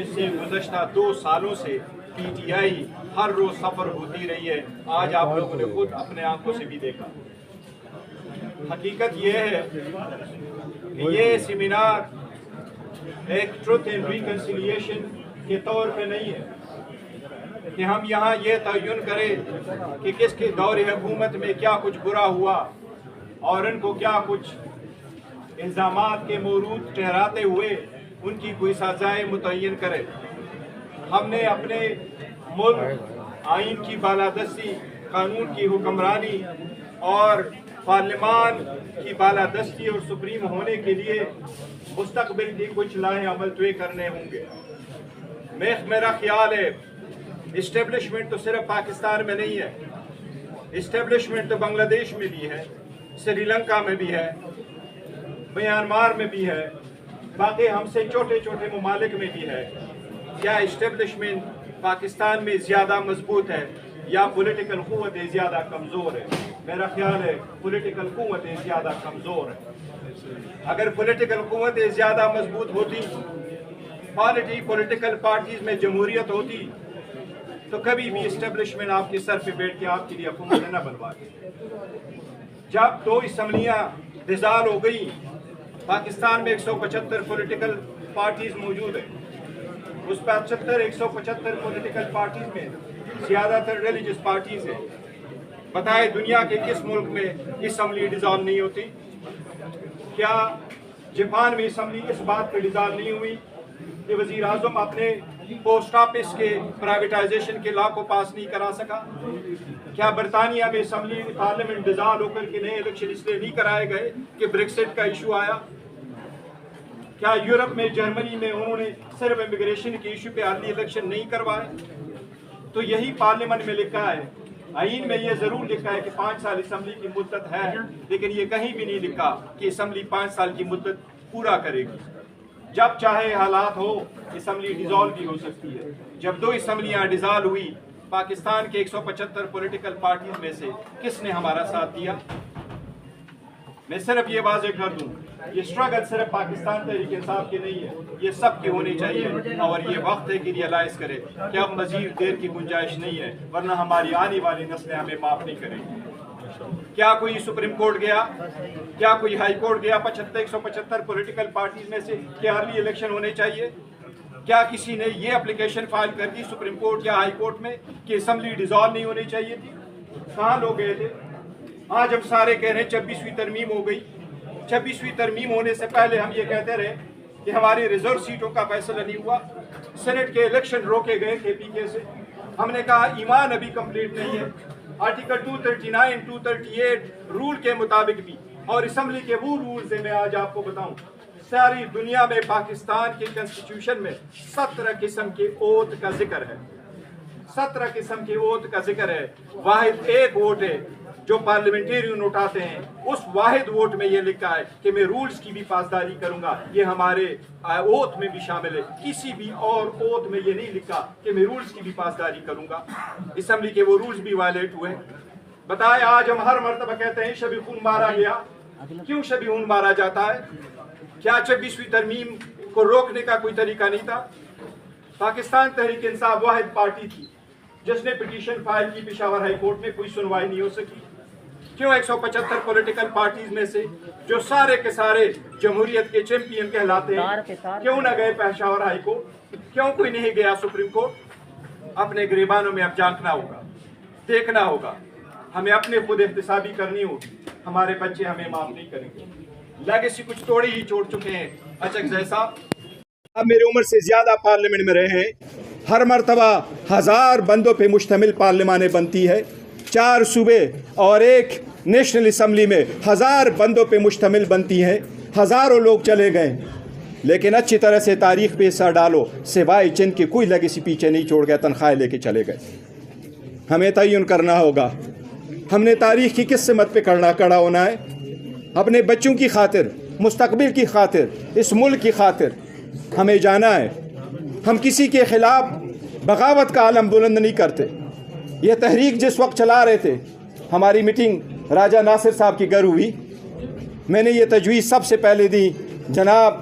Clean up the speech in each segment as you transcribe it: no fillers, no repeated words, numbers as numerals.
جس سے گزشتہ 2 سالوں سے پی ٹی آئی ہر روز سفر ہوتی رہی ہے، آج آپ لوگوں نے خود اپنے آنکھوں سے بھی دیکھا۔ حقیقت یہ ہے کہ یہ سیمینار ایک ٹروتھ اینڈ ریکنسیلیشن کے طور پہ نہیں ہے کہ ہم یہاں یہ تعین کریں کہ کس کے دور حکومت میں کیا کچھ برا ہوا اور ان کو کیا کچھ الزامات کے مورود ٹھہراتے ہوئے ان کی کوئی سزائیں متعین کرے۔ ہم نے اپنے ملک آئین کی بالادستی، قانون کی حکمرانی اور پارلیمان کی بالادستی اور سپریم ہونے کے لیے مستقبل کی کچھ لائحہ عمل طے کرنے ہوں گے۔ میرا خیال ہے اسٹیبلشمنٹ تو صرف پاکستان میں نہیں ہے، اسٹیبلشمنٹ تو بنگلہ دیش میں بھی ہے، سری لنکا میں بھی ہے، میانمار میں بھی ہے، باقی ہم سے چھوٹے چھوٹے ممالک میں بھی ہے۔ کیا اسٹیبلشمنٹ پاکستان میں زیادہ مضبوط ہے یا پولیٹیکل قوتیں زیادہ کمزور ہے؟ میرا خیال ہے پولیٹیکل قوتیں زیادہ کمزور ہیں۔ اگر پولیٹیکل قوتیں زیادہ مضبوط ہوتی، پولیٹیکل پارٹیز میں جمہوریت ہوتی، تو کبھی بھی اسٹیبلشمنٹ آپ کے سر پہ بیٹھ کے آپ کے لیے حکومت نہ بنواتی۔ جب 2 اسمبلیاں ڈسالو ہو گئی، پاکستان میں 175 پولیٹیکل پارٹیز موجود ہیں۔ اس 175 پولیٹیکل پارٹیز میں زیادہ تر ریلیجس پارٹیز ہیں۔ بتائیں دنیا کے کس ملک میں اسمبلی ڈسالو نہیں ہوتی؟ کیا جاپان میں اسمبلی اس بات پہ ڈسالو نہیں ہوئی کہ وزیر اعظم اپنے پوسٹ آفس کے پرائیویٹائزیشن کے لا کو پاس نہیں کرا سکا؟ کیا برطانیہ میں اسمبلی پارلیمنٹ ڈسالو ہو کر کے نئے الیکشن اس لیے نہیں کرائے گئے کہ بریکسٹ کا ایشو آیا؟ کیا یورپ میں، جرمنی میں انہوں نے صرف امیگریشن کے ایشو پہ ارلی الیکشن نہیں کروائے؟ تو یہی پارلیمنٹ میں لکھا ہے، آئین میں یہ ضرور لکھا ہے کہ 5 سال اسمبلی کی مدت ہے، لیکن یہ کہیں بھی نہیں لکھا کہ اسمبلی 5 سال کی مدت پورا کرے گی۔ جب چاہے حالات ہو اسمبلی ڈسالو بھی ہو سکتی ہے۔ جب 2 اسمبلیاں ڈسالو ہوئی، پاکستان کے 175 پولیٹیکل پارٹیز میں سے کس نے ہمارا ساتھ دیا؟ میں صرف یہ واضح کر دوں، یہ اسٹرگل صرف پاکستان تحریک انصاف کی نہیں ہے، یہ سب کی ہونی چاہیے، اور یہ وقت ہے کہ ریئلائز کرے کہ اب مزید دیر کی گنجائش نہیں ہے، ورنہ ہماری آنے والی نسلیں ہمیں معاف نہیں کریں گی۔ کیا کوئی سپریم کورٹ گیا؟ کیا کوئی ہائی کورٹ گیا 175 پولیٹیکل پارٹیز میں سے کہ ارلی الیکشن ہونے چاہیے؟ کیا کسی نے یہ اپلیکیشن فائل کر دی سپریم کورٹ یا ہائی کورٹ میں کہ اسمبلی ڈسالو نہیں ہونی چاہیے تھی؟ کہاں لوگ گئے تھے؟ آج ہم سارے کہہ رہے ہیں 26ویں ترمیم ہو گئی۔ 26ویں ترمیم ہونے سے پہلے ہم یہ کہتے رہے کہ ہماری ریزرو سیٹوں کا فیصلہ نہیں ہوا، سینٹ کے الیکشن روکے گئے کے پی کے سے۔ ہم نے کہا ایمان ابھی کمپلیٹ نہیں ہے، آرٹیکل 239 238 رول کے مطابق بھی، اور اسمبلی کے وہ رولز ہیں، میں آج آپ کو بتاؤں ساری دنیا میں پاکستان کے کنسٹیٹیوشن میں 17 قسم کے اوتھ کا ذکر ہے، 17 قسم کے اوتھ کا ذکر ہے۔ واحد ایک ووٹ ہے جو پارلیمنٹیرین اٹھاتے ہیں، اس واحد ووٹ میں یہ لکھا ہے کہ میں رولز کی بھی پاسداری کروں گا۔ یہ ہمارے اوتھ میں بھی شامل ہے، کسی بھی اور اوتھ میں یہ نہیں لکھا کہ میں رولز کی بھی پاسداری کروں گا۔ اسمبلی کے وہ رولز بھی وائلیٹ ہوئے۔ بتائیں آج ہم ہر مرتبہ کہتے ہیں شبی خون مارا گیا، کیوں شبی خون مارا جاتا ہے؟ کیا 26ویں ترمیم کو روکنے کا کوئی طریقہ نہیں تھا؟ پاکستان تحریک انصاف واحد پارٹی تھی جس نے پٹیشن فائل کی پشاور ہائی کورٹ میں، کوئی سنوائی نہیں ہو سکی۔ کیوں 175 پولیٹیکل پارٹیز میں سے جو سارے کے سارے جمہوریت کے چیمپئن کہلاتے ہیں کیوں نہ گئے پشاور ہائی کورٹ؟ کیوں کوئی نہیں گیا سپریم کورٹ؟ اپنے گریبانوں میں اب جھانکنا ہوگا، دیکھنا ہوگا، ہمیں اپنے خود احتسابی کرنی ہوگی۔ ہمارے بچے ہمیں معاف نہیں کریں گے، لیگیسی کچھ توڑی ہی چھوڑ چکے ہیں۔ اچھا صاحب اب میری عمر سے زیادہ پارلیمنٹ میں رہے ہیں، ہر مرتبہ 1000 بندوں پہ مشتمل پارلیمانیں بنتی ہے، 4 صوبے اور ایک نیشنل اسمبلی میں 1000 بندوں پہ مشتمل بنتی ہیں، ہزاروں لوگ چلے گئے، لیکن اچھی طرح سے تاریخ پہ سر ڈالو، سوائے چن کے کوئی لیگیسی پیچھے نہیں چھوڑ گیا، تنخواہیں لے کے چلے گئے۔ ہمیں تعین کرنا ہوگا ہم نے تاریخ کی کس سمت پہ کھڑا ہونا ہے، اپنے بچوں کی خاطر، مستقبل کی خاطر، اس ملک کی خاطر ہمیں جانا ہے۔ ہم کسی کے خلاف بغاوت کا علم بلند نہیں کرتے۔ یہ تحریک جس وقت چلا رہے تھے، ہماری میٹنگ راجہ ناصر صاحب کی گھر ہوئی، میں نے یہ تجویز سب سے پہلے دی، جناب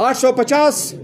850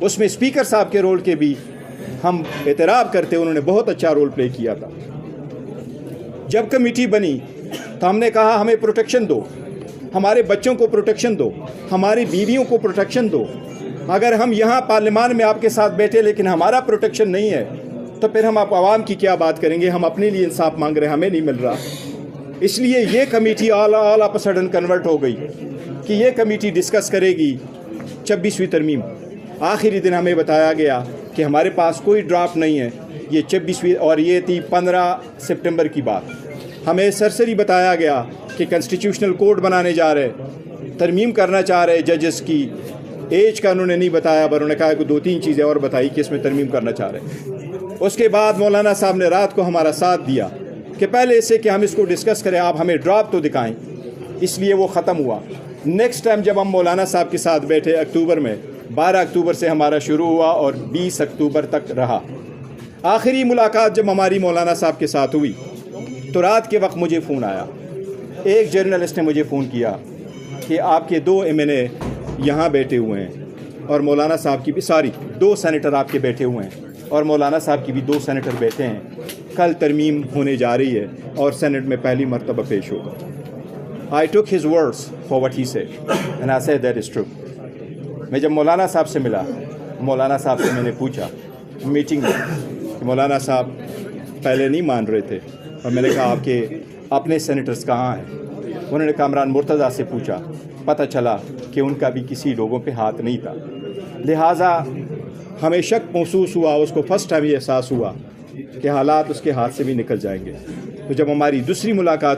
اس میں اسپیکر صاحب کے رول کے بھی ہم اعتراف کرتے ہیں، انہوں نے بہت اچھا رول پلے کیا تھا۔ جب کمیٹی بنی تو ہم نے کہا ہمیں پروٹیکشن دو، ہمارے بچوں کو پروٹیکشن دو، ہماری بیویوں کو پروٹیکشن دو۔ اگر ہم یہاں پارلیمان میں آپ کے ساتھ بیٹھے لیکن ہمارا پروٹیکشن نہیں ہے تو پھر ہم آپ عوام کی کیا بات کریں گے؟ ہم اپنے لیے انصاف مانگ رہے ہیں، ہمیں نہیں مل رہا۔ اس لیے یہ committee all of a sudden convert ہو گئی کہ یہ کمیٹی ڈسکس کرے گی 26ویں ترمیم۔ آخری دن ہمیں بتایا گیا کہ ہمارے پاس کوئی ڈرافٹ نہیں ہے، یہ 26ویں، اور یہ تھی 15 سپٹمبر کی بات۔ ہمیں سرسری بتایا گیا کہ کنسٹیٹیوشنل کوڈ بنانے جا رہے، ترمیم کرنا چاہ رہے ججز کی۔ ایج کا انہوں نے نہیں بتایا، پر انہوں نے کہا کہ 2-3 چیزیں اور بتائی کہ اس میں ترمیم کرنا چاہ رہے۔ اس کے بعد مولانا صاحب نے رات کو ہمارا ساتھ دیا کہ پہلے اس سے کہ ہم اس کو ڈسکس کریں آپ ہمیں ڈرافٹ تو دکھائیں، اس لیے وہ ختم ہوا۔ نیکسٹ ٹائم جب ہم مولانا صاحب کے ساتھ بیٹھے اکتوبر میں، 12 اکتوبر سے ہمارا شروع ہوا اور 20 اکتوبر تک رہا۔ آخری ملاقات جب ہماری مولانا صاحب کے ساتھ ہوئی تو رات کے وقت مجھے فون آیا، ایک جرنلسٹ نے مجھے فون کیا کہ آپ کے 2 MNA یہاں بیٹھے ہوئے ہیں اور مولانا صاحب کی بھی 2 سینیٹر آپ کے بیٹھے ہوئے ہیں اور مولانا صاحب کی بھی 2 سینیٹر بیٹھے ہیں، کل ترمیم ہونے جا رہی ہے اور سینٹ میں پہلی مرتبہ پیش ہوگا۔ I took his words for what he said and I said that is true۔ میں جب مولانا صاحب سے ملا، مولانا صاحب سے میں نے پوچھا میٹنگ میں کہ مولانا صاحب پہلے نہیں مان رہے تھے، اور میں نے کہا آپ کے اپنے سینیٹرز کہاں ہیں؟ انہوں نے کامران مرتضیٰ سے پوچھا، پتہ چلا کہ ان کا بھی کسی لوگوں پہ ہاتھ نہیں تھا۔ لہٰذا ہمیں شک محسوس ہوا، اس کو فرسٹ ٹائم یہ احساس ہوا کہ حالات اس کے ہاتھ سے بھی نکل جائیں گے۔ تو جب ہماری دوسری ملاقات